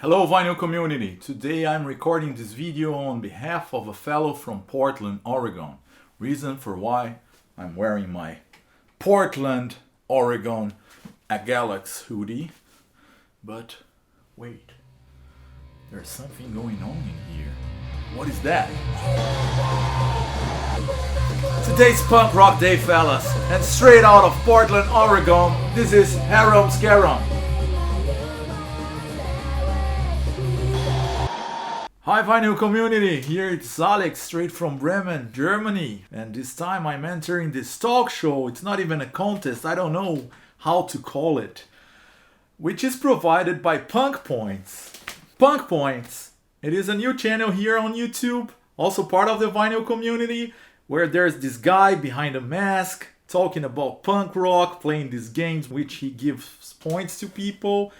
Hello vinyl community, today I'm recording this video on behalf of a fellow from Portland, Oregon. Reason for why I'm wearing my Portland, Oregon Agalax hoodie. But wait, there's something going on in here. What is that? Today's Punk Rock Day, fellas, and straight out of Portland, Oregon, this is Harum-Scarum. Hi vinyl community, here it's Alex straight from Bremen, Germany, and this time I'm entering this talk show. It's not even a contest, I don't know how to call it, which is provided by Punk Points. Punk Points, it is a new channel here on YouTube, also part of the vinyl community, where there's this guy behind a mask talking about punk rock, playing these games which he gives points to people,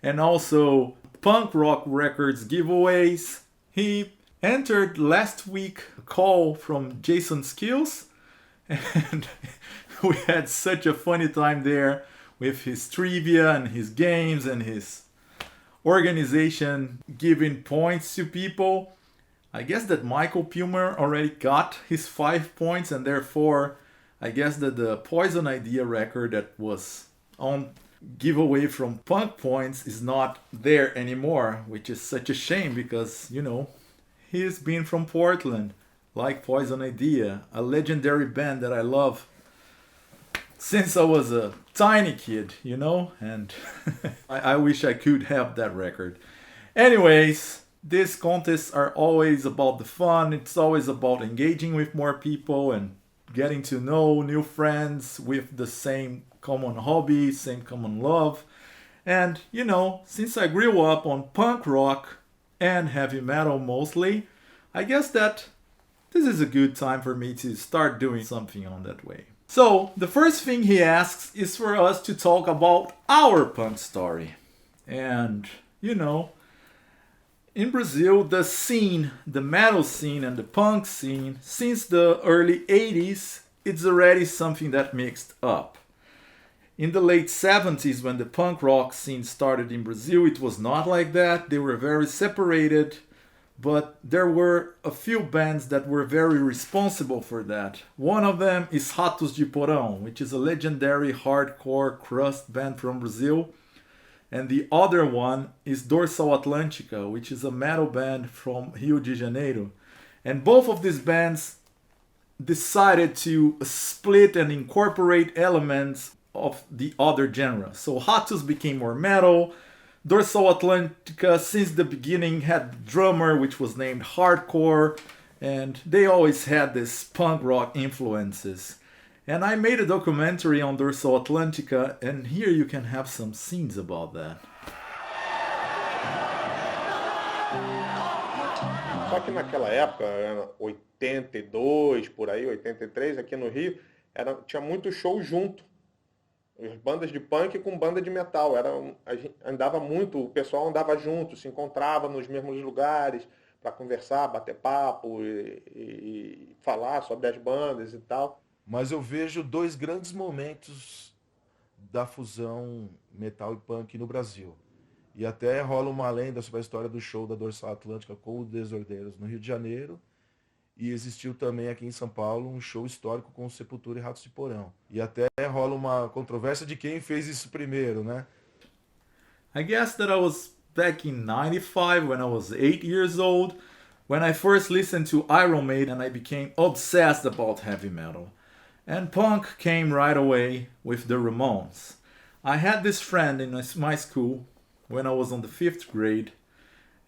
and also punk rock records giveaways. He entered last week a call from Jason Skilz, and we had such a funny time there with his trivia and his games and his organization giving points to people. I guess that Michael Pilmer already got his 5 points, and therefore I guess that the Poison Idea record that was on giveaway from Punk Points is not there anymore, which is such a shame because, you know, he's been from Portland, like Poison Idea, a legendary band that I love since I was a tiny kid, you know, and I wish I could have that record. Anyways, these contests are always about the fun. It's always about engaging with more people and getting to know new friends with the same common hobby, same common love. And, you know, since I grew up on punk rock and heavy metal mostly, I guess that this is a good time for me to start doing something on that way. So, the first thing he asks is for us to talk about our punk story. And, you know, in Brazil, the scene, the metal scene and the punk scene, since the early 80s, it's already something that mixed up. In the late 70s, when the punk rock scene started in Brazil, it was not like that. They were very separated, but there were a few bands that were very responsible for that. One of them is Ratos de Porão, which is a legendary hardcore crust band from Brazil. And the other one is Dorsal Atlântica, which is a metal band from Rio de Janeiro. And both of these bands decided to split and incorporate elements of the other genre. So Ratos became more metal. Dorsal Atlântica since the beginning had a drummer which was named Hardcore, and they always had this punk rock influences. And I made a documentary on Dorsal Atlântica, and here you can have some scenes about that. Só que naquela época, era 82, por aí, 83, aqui no Rio, tinha muito show junto. Bandas de punk com banda de metal. A gente andava muito, o pessoal andava junto, se encontrava nos mesmos lugares para conversar, bater papo e falar sobre as bandas e tal. Mas eu vejo dois grandes momentos da fusão metal e punk no Brasil. E até rola uma lenda sobre a história do show da Dorsal Atlântica com os Desordeiros no Rio de Janeiro. E existiu também aqui em São Paulo um show histórico com Sepultura e Ratos de Porão. E até rola uma controvérsia de quem fez isso primeiro, né? I guess that I was back in 95 when I was 8 years old, when I first listened to Iron Maiden and I became obsessed about heavy metal. And punk came right away with the Ramones. I had this friend in my school when I was on the 5th grade,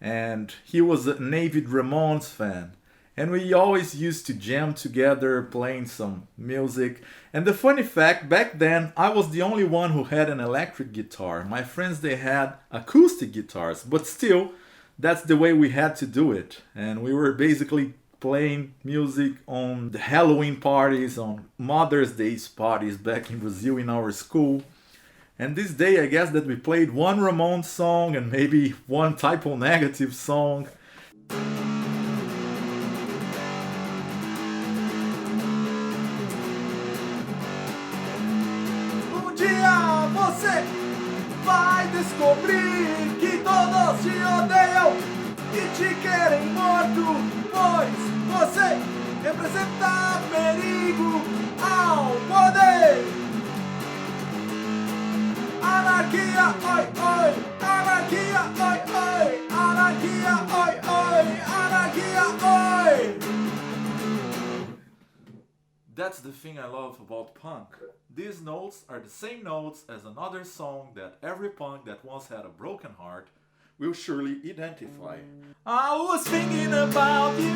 and he was an avid Ramones fan. And we always used to jam together playing some music. And the funny fact, back then I was the only one who had an electric guitar. My friends, they had acoustic guitars, but still, that's the way we had to do it. And we were basically playing music on the Halloween parties, on Mother's Day parties back in Brazil in our school. And this day I guess that we played one Ramones song and maybe one Typo Negative song. Você vai descobrir que todos te odeiam. e te querem morto, pois você representa perigo ao poder. Anarquia, oi, oi, anarquia, oi, oi, anarquia, oi, oi, anarquia, oi. That's the thing I love about punk. These notes are the same notes as another song that every punk that once had a broken heart will surely identify. I was thinking about you,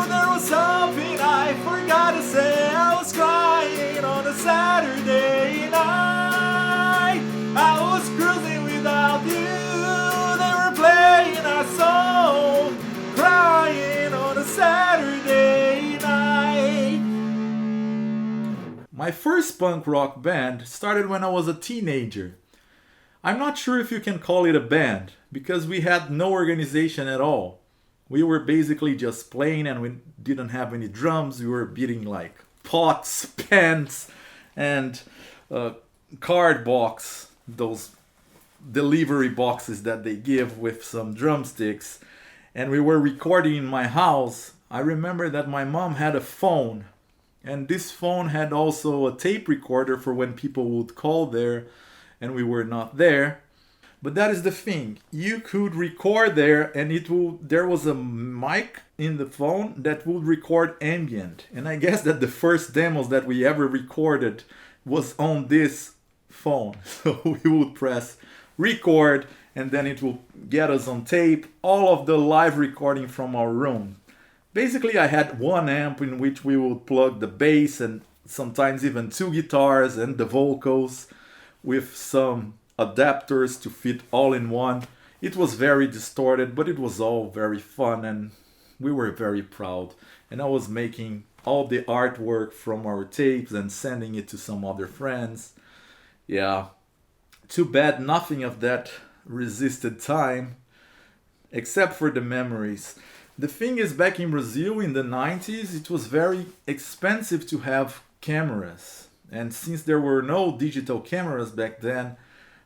there was something I forgot to say. I was crying on a Saturday night. I was cruising without you, they were playing our song, crying on a Saturday night. My first punk rock band started when I was a teenager. I'm not sure if you can call it a band, because we had no organization at all. We were basically just playing and we didn't have any drums. We were beating like pots, pans, and card box, those delivery boxes that they give with some drumsticks. And we were recording in my house. I remember that my mom had a phone, and this phone had also a tape recorder for when people would call there and we were not there. But that is the thing, you could record there and there was a mic in the phone that would record ambient. And I guess that the first demos that we ever recorded was on this phone. So we would press record and then it will get us on tape all of the live recording from our room. Basically I had one amp in which we would plug the bass and sometimes even two guitars and the vocals with some adapters to fit all in one. It was very distorted, but it was all very fun and we were very proud. And I was making all the artwork from our tapes and sending it to some other friends. Yeah, too bad nothing of that resisted time, except for the memories. The thing is, back in Brazil in the 90s, it was very expensive to have cameras. And since there were no digital cameras back then,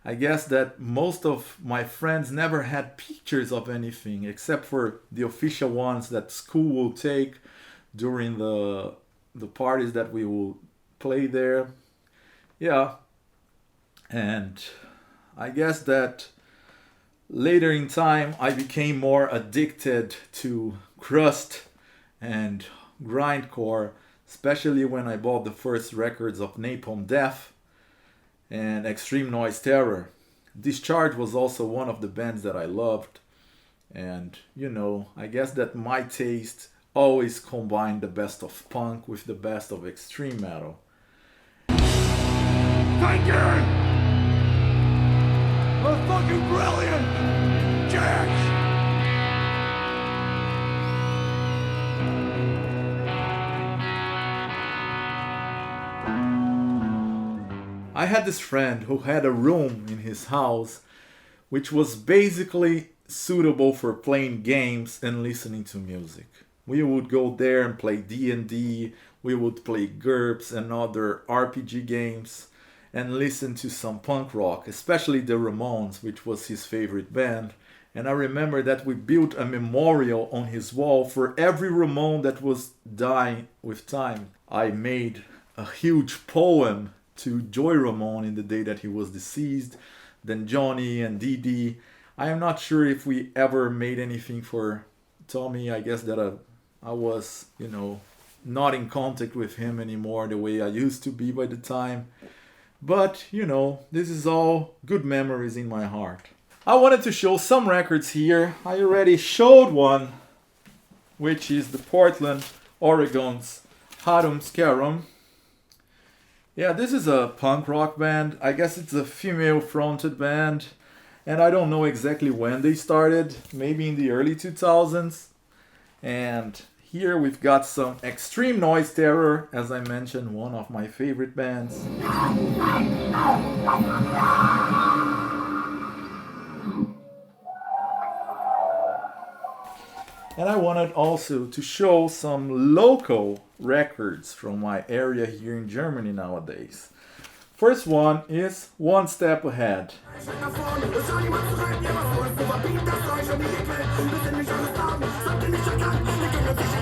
I guess that most of my friends never had pictures of anything except for the official ones that school will take during the parties that we will play there. Yeah. And I guess that later in time I became more addicted to crust and grindcore, especially when I bought the first records of Napalm Death and Extreme Noise Terror. Discharge was also one of the bands that I loved. And, you know, I guess that my taste always combined the best of punk with the best of extreme metal. Thank you! We're fucking brilliant! Jerks! I had this friend who had a room in his house which was basically suitable for playing games and listening to music. We would go there and play D&D, we would play GURPS and other RPG games and listen to some punk rock, especially the Ramones, which was his favorite band. And I remember that we built a memorial on his wall for every Ramone that was dying with time. I made a huge poem to Joy Ramone in the day that he was deceased, then Johnny and Dee Dee. I am not sure if we ever made anything for Tommy. I guess that I was, you know, not in contact with him anymore the way I used to be by the time. But, you know, this is all good memories in my heart. I wanted to show some records here. I already showed one, which is the Portland, Oregon's Harum-Scarum. Yeah, this is a punk rock band. I guess it's a female fronted band. And I don't know exactly when they started. Maybe in the early 2000s. And here we've got some Extreme Noise Terror. As I mentioned, one of my favorite bands. And I wanted also to show some local records from my area here in Germany nowadays. First one is One Step Ahead.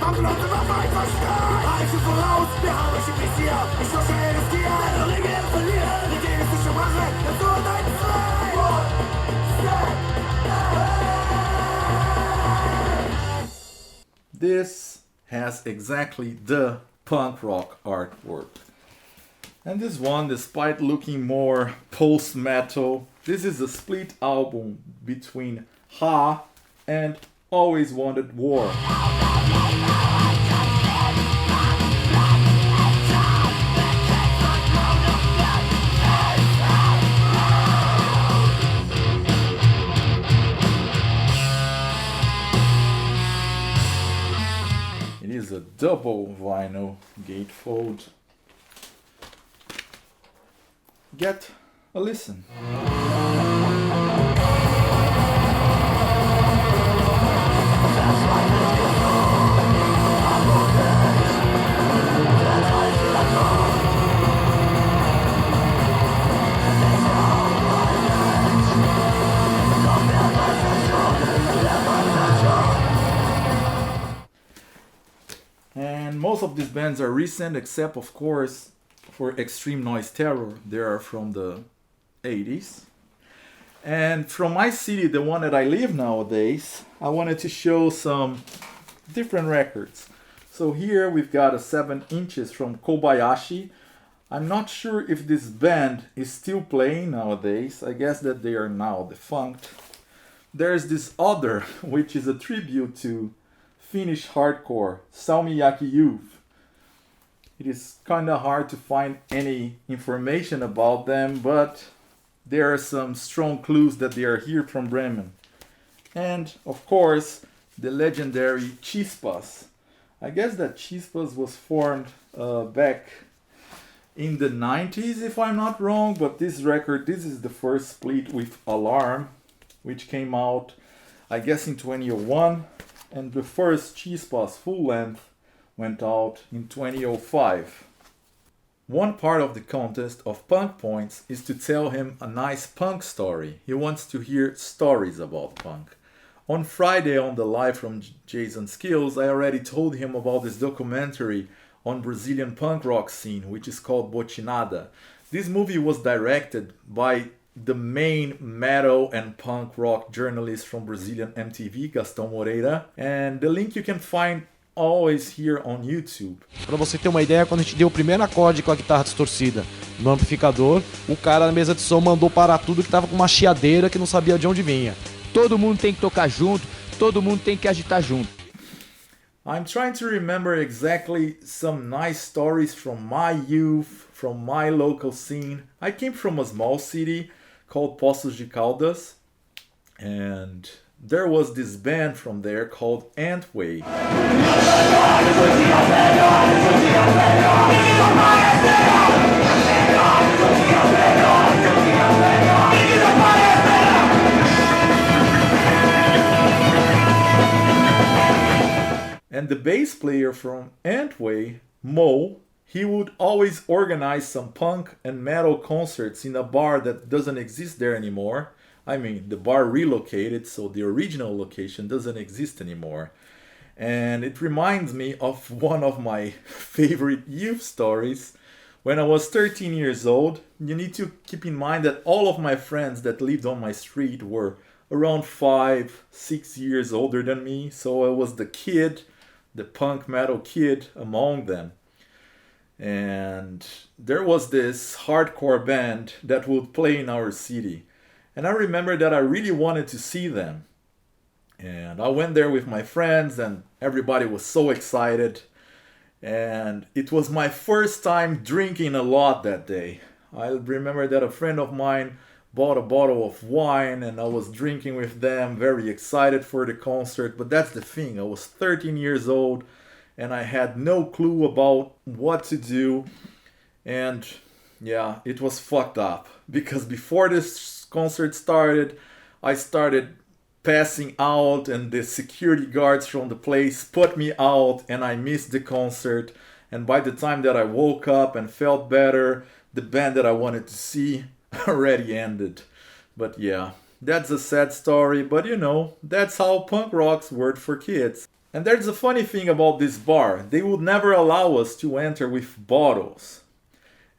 Kommt Leute, was weiter stark. Reiche voraus, wir haben euch im Visier. Ich tausche jedes Tier, deine Regeln verlieren. Mit denen es sich Rache, der Tod ein frei. This has exactly the punk rock artwork. And this one, despite looking more post-metal, this is a split album between Ha and Always Wanted War. It is a double vinyl gatefold. Get a listen. And most of these bands are recent, except of course for Extreme Noise Terror. They are from the 80s. And from my city, the one that I live nowadays, I wanted to show some different records. So here we've got a 7 inches from Kobayashi. I'm not sure if this band is still playing nowadays. I guess that they are now defunct. There's this other, which is a tribute to Finnish hardcore, Salmiakki Youth. It is kind of hard to find any information about them, but there are some strong clues that they are here from Bremen. And of course, the legendary Chispas. I guess that Chispas was formed back in the 90s, if I'm not wrong, but this record, this is the first split with Alarm, which came out, I guess, in 2001, and the first Chispas full length went out in 2005. One part of the contest of Punk Points is to tell him a nice punk story. He wants to hear stories about punk. On Friday on the live from Jason Skilz, I already told him about this documentary on Brazilian punk rock scene, which is called Botinada. This movie was directed by the main metal and punk rock journalist from Brazilian MTV, Gastão Moreira, and the link you can find always here on YouTube. Pra você ter uma ideia, quando a gente deu o primeiro acorde com a guitarra distorcida no amplificador, o cara na mesa de som mandou parar tudo, que tava com uma chiadeira que não sabia de onde vinha. Todo mundo tem que tocar junto, todo mundo tem que agitar junto. I'm trying to remember exactly some nice stories from my youth, from my local scene. I came from a small city called Poços de Caldas, and there was this band from there called Antway. And the bass player from Antway, Mo, he would always organize some punk and metal concerts in a bar that doesn't exist there anymore. I mean, the bar relocated, so the original location doesn't exist anymore. And it reminds me of one of my favorite youth stories. When I was 13 years old, you need to keep in mind that all of my friends that lived on my street were around 5-6 years older than me, so I was the kid, the punk metal kid among them. And there was this hardcore band that would play in our city. And I remember that I really wanted to see them. And I went there with my friends and everybody was so excited. And it was my first time drinking a lot that day. I remember that a friend of mine bought a bottle of wine and I was drinking with them, very excited for the concert. But that's the thing, I was 13 years old and I had no clue about what to do. And yeah, it was fucked up. Because before this concert started, I started passing out and the security guards from the place put me out and I missed the concert. And by the time that I woke up and felt better, the band that I wanted to see already ended. But yeah, that's a sad story, but you know, that's how punk rocks worked for kids. And there's a funny thing about this bar. They would never allow us to enter with bottles.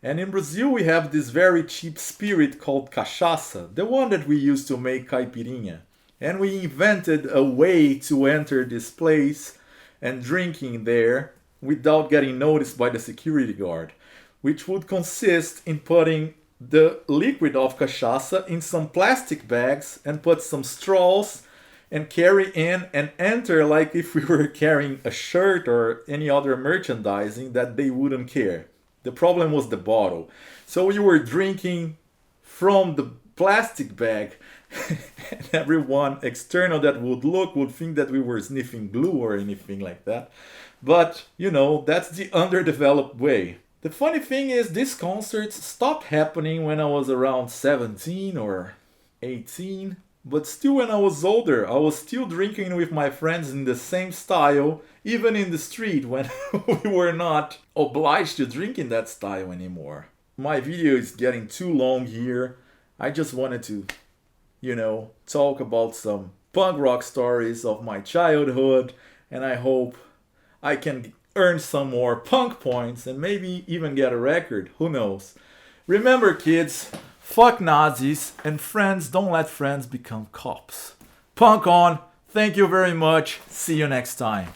And in Brazil we have this very cheap spirit called cachaça, the one that we use to make caipirinha. And we invented a way to enter this place and drinking there without getting noticed by the security guard, which would consist in putting the liquid of cachaça in some plastic bags and put some straws and carry in and enter like if we were carrying a shirt or any other merchandising that they wouldn't care. The problem was the bottle. So we were drinking from the plastic bag and everyone external that would look would think that we were sniffing glue or anything like that. But, you know, that's the underdeveloped way. The funny thing is these concerts stopped happening when I was around 17 or 18. But still when I was older, I was still drinking with my friends in the same style, even in the street when we were not obliged to drink in that style anymore. My video is getting too long here. I just wanted to, you know, talk about some punk rock stories of my childhood, and I hope I can earn some more punk points and maybe even get a record, who knows. Remember kids, fuck Nazis, and friends don't let friends become cops. Punk on, thank you very much, see you next time.